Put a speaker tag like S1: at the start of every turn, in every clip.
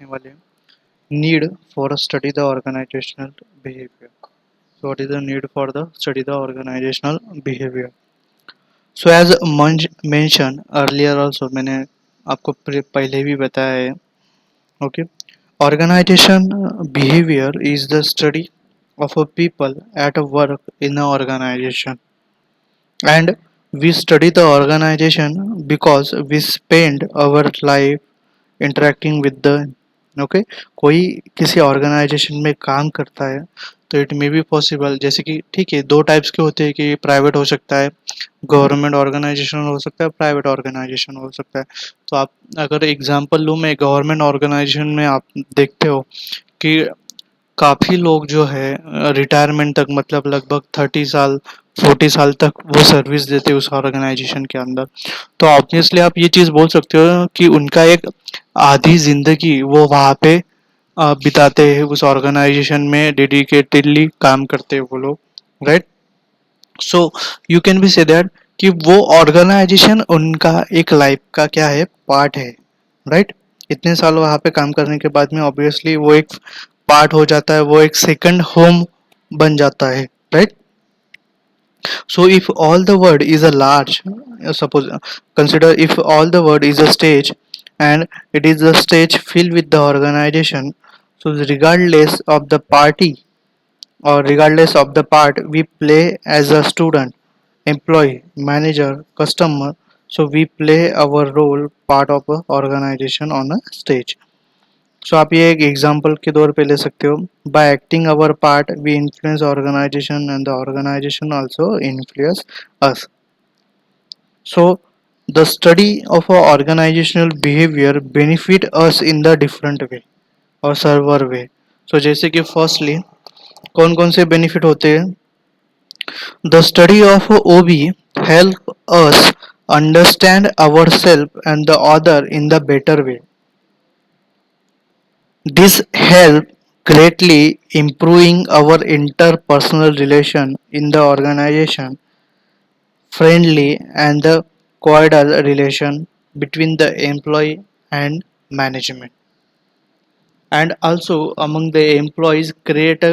S1: देखने वाले हैं need for study the organizational behaviour. So what is the need for the study the organizational behavior? So as mentioned earlier also मैंने आपको पहले भी बताया है. Okay, organization behavior is the study of a people at a work in an organization, and we study the organization because we spend our life interacting with the. Okay, कोई किसी organisation में काम करता है तो इट मे बी पॉसिबल, जैसे कि ठीक है दो टाइप्स के होते हैं कि प्राइवेट हो सकता है, गवर्नमेंट ऑर्गेनाइजेशन हो सकता है, प्राइवेट ऑर्गेनाइजेशन हो सकता है. तो आप अगर एग्जांपल लूँ मैं, गवर्नमेंट ऑर्गेनाइजेशन में आप देखते हो कि काफ़ी लोग जो है रिटायरमेंट तक, मतलब लगभग 30 साल 40 साल तक वो सर्विस देते हैं उस ऑर्गेनाइजेशन के अंदर. तो ऑब्वियसली आप ये चीज़ बोल सकते हो कि उनका एक आधी जिंदगी वो वहाँ पे बिताते हैं, उस ऑर्गेनाइजेशन में डेडिकेटेडली काम करते हैं वो लोग, right. So you can be say that कि वो ऑर्गेनाइजेशन उनका एक लाइफ का क्या है, पार्ट है, राइट. इतने साल वहाँ पे काम करने के बाद में ऑब्वियसली वो एक पार्ट हो जाता है, वो एक सेकंड होम बन जाता है, right. So if all the world is a large, suppose consider if all the world is a stage and it is a stage filled with the organization, so regardless of the party or regardless of the part we play as a student, employee, manager, customer, so we play our role part of a organization on a stage. सो आप ये एक example के तौर पे ले सकते हो. By acting our part we influence organization and the organization also influence us. So the study of a organizational behaviour benefit us in the different way or several वे. सो जैसे कि फर्स्टली कौन कौन से बेनिफिट होते हैं. The study of OB help us understand our self and the other in the better way. This help greatly improving our interpersonal relation in the organization, friendly and the cordial relation between the employee and management, and also among the employees create a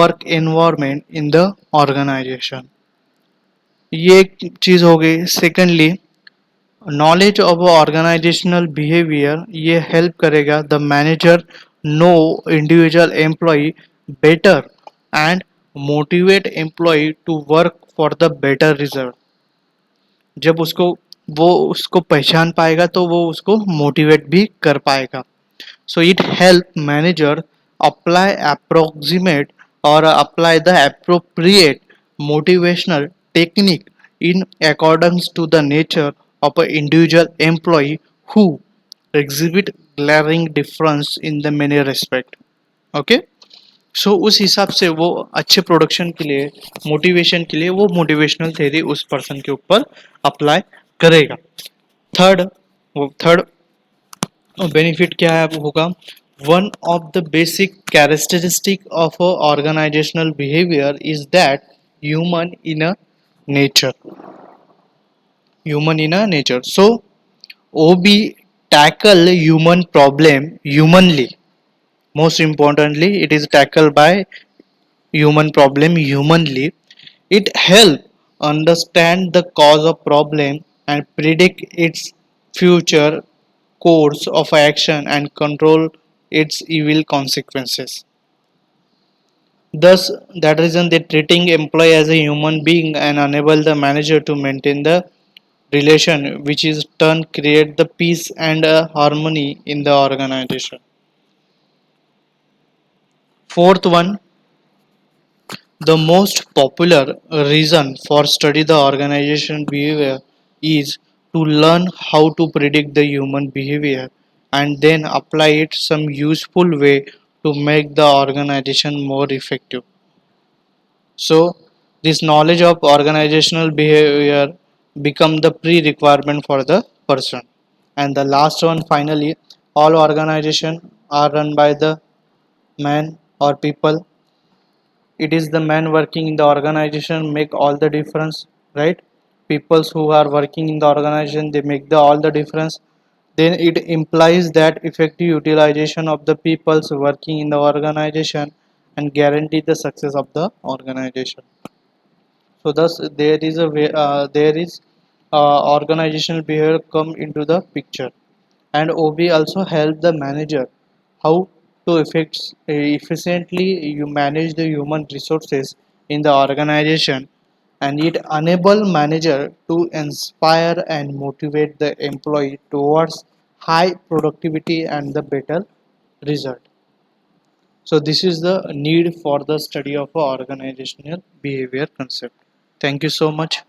S1: work environment in the organization. ये एक चीज हो गई. Secondly knowledge of organizational behaviour, ये help करेगा the manager know individual employ better and motivate employ to work for the better result. जब उसको पहचान पाएगा तो वो उसको मोटिवेट भी कर पाएगा. So it help manager apply approximate और apply the appropriate motivational technique in accordance to the nature of an individual employee who exhibit glaring difference in the many respect. Okay, सो उस हिसाब से वो अच्छे प्रोडक्शन के लिए, मोटिवेशन के लिए वो मोटिवेशनल थ्योरी उस पर्सन के ऊपर अप्लाई करेगा. थर्ड थर्ड बेनिफिट क्या है होगा. One of the basic characteristic of a organizational behaviour is that human in a nature. Human in a nature. So OB tackle human problem humanly. Most importantly, it is tackled by human problem humanly. It help understand the cause of problem and predict its future course of action and control its evil consequences. Thus, that reason they treating employee as a human being and enable the manager to maintain the relation, which is turn create the peace and harmony in the organization. Fourth one, the most popular reason for study the organization behavior is to learn how to predict the human behavior and then apply it some useful way to make the organization more effective. So this knowledge of organizational behavior become the pre-requirement for the person. And the last one, finally, all organizations are run by the man or people. It is the man working in the organization make all the difference, right. Peoples who are working in the organization, they make the all the difference. then it implies that effective utilization of the peoples working in the organization and guarantee the success of the organization. So thus there is a way, organizational behavior come into the picture, and OB also help the manager how to efficiently you manage the human resources in the organization, and it enable manager to inspire and motivate the employee towards high productivity and the better result. So this is the need for the study of a organizational behavior concept. Thank you so much.